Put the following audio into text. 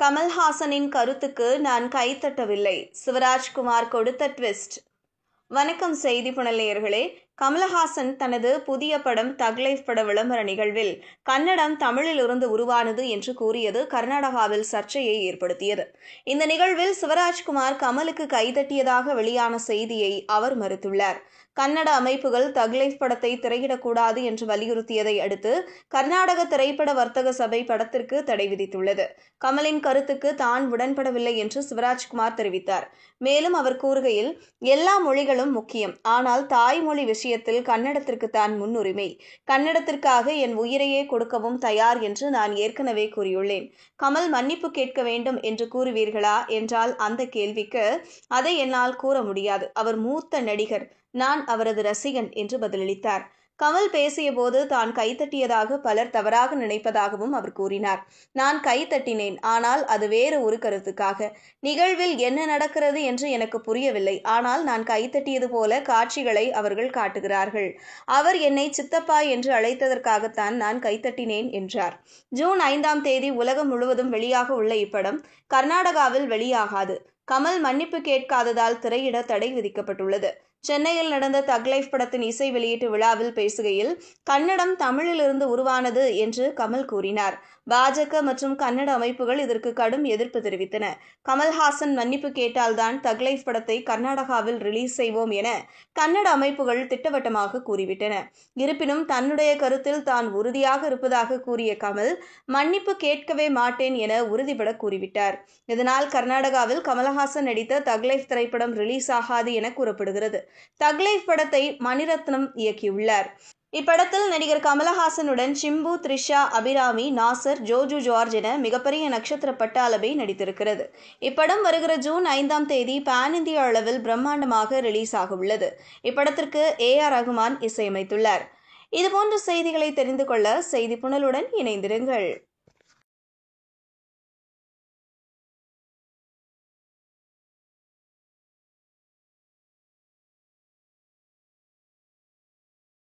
கமல்ஹாசனின் கருத்துக்கு நான் கைத்தட்டவில்லை. சிவராஜ்குமார் கொடுத்த ட்விஸ்ட். வணக்கம் செய்தி புனல் நேயர்களே. கமலஹாசன் தனது புதிய படம் தக் லைஃப் பட விளம்பர நிகழ்வில் கன்னடம் தமிழிலிருந்து உருவானது என்று கூறியது கர்நாடகாவில் சர்ச்சையை ஏற்படுத்தியது. இந்த நிகழ்வில் சிவராஜ்குமார் கமலுக்கு கைதட்டியதாக வெளியான செய்தியை அவர் மறுத்துள்ளார். கன்னட அமைப்புகள் தக் லைஃப் படத்தை திரையிடக்கூடாது என்று வலியுறுத்தியதை அடுத்து கர்நாடக திரைப்பட வர்த்தக சபை படத்திற்கு தடை விதித்துள்ளது. கமலின் கருத்துக்கு தான் உடன்படவில்லை என்று சிவராஜ்குமார் தெரிவித்தார். மேலும் அவர் கூறுகையில், எல்லா மொழிகளும் முக்கியம், ஆனால் தாய்மொழி விஷயத்தில் கன்னடத்திற்கு தான் முன்னுரிமை. கன்னடத்திற்காக என் உயிரையே கொடுக்கவும் தயார் என்று நான் ஏற்கனவே கூறியுள்ளேன். கமல் மன்னிப்பு கேட்க வேண்டும் என்று கூறுவீர்களா என்றால் அந்த கேள்விக்கு அதை என்னால் கூற முடியாது. அவர் மூத்த நடிகர், நான் அவரது ரசிகன் என்று பதிலளித்தார். கமல் பேசியபோது தான் கைத்தட்டியதாக பலர் தவறாக நினைப்பதாகவும் அவர் கூறினார். நான் கைத்தட்டினேன், ஆனால் அது வேறு ஒரு கருத்துக்காக. நிகழ்வில் என்ன நடக்கிறது என்று எனக்கு புரியவில்லை. ஆனால் நான் கைத்தட்டியது போல காட்சிகளை அவர்கள் காட்டுகிறார்கள். அவர் என்னை சித்தப்பா என்று அழைத்ததற்காகத்தான் நான் கைத்தட்டினேன் என்றார். ஜூன் 5ஆம் தேதி உலகம் முழுவதும் வெளியாக உள்ள இப்படம் கர்நாடகாவில் வெளியாகாது. கமல் மன்னிப்பு கேட்காததால் திரையிட தடை விதிக்கப்பட்டுள்ளது. சென்னையில் நடந்த தக் லைஃப் படத்தின் இசை வெளியீட்டு விழாவில் பேசுகையில், கன்னடம் தமிழிலிருந்து உருவானது என்று கமல் கூறினார். பாஜக மற்றும் கன்னட அமைப்புகள் இதற்கு கடும் எதிர்ப்பு தெரிவித்தன. கமல்ஹாசன் மன்னிப்பு கேட்டால்தான் தக் லைஃப் படத்தை கர்நாடகாவில் ரிலீஸ் செய்வோம் என கன்னட அமைப்புகள் திட்டவட்டமாக கூறிவிட்டன. இருப்பினும் தன்னுடைய கருத்தில் தான் உறுதியாக இருப்பதாக கூறிய கமல், மன்னிப்பு கேட்கவே மாட்டேன் என உறுதிபட கூறிவிட்டார். இதனால் கர்நாடகாவில் கமல்ஹாசன் நடித்த தக் லைஃப் திரைப்படம் ரிலீஸ் ஆகாது என கூறப்படுகிறது. தக் லைஃப் படத்தை மணிரத்னம் இயக்கியுள்ளார். இப்படத்தில் நடிகர் கமலஹாசனுடன் சிம்பு, த்ரிஷா, அபிராமி, நாசர், ஜோஜு ஜார்ஜ் என மிகப்பெரிய நட்சத்திர பட்டாளமே நடித்திருக்கிறது. இப்படம் வருகிற ஜூன் 5ஆம் தேதி பான் இந்திய அளவில் பிரம்மாண்டமாக ரிலீஸ் ஆக உள்ளது. இப்படத்திற்கு AR ரகுமான் இசையமைத்துள்ளார். இதுபோன்ற செய்திகளை தெரிந்து கொள்ள செய்தி புனலுடன் இணைந்திருங்கள்.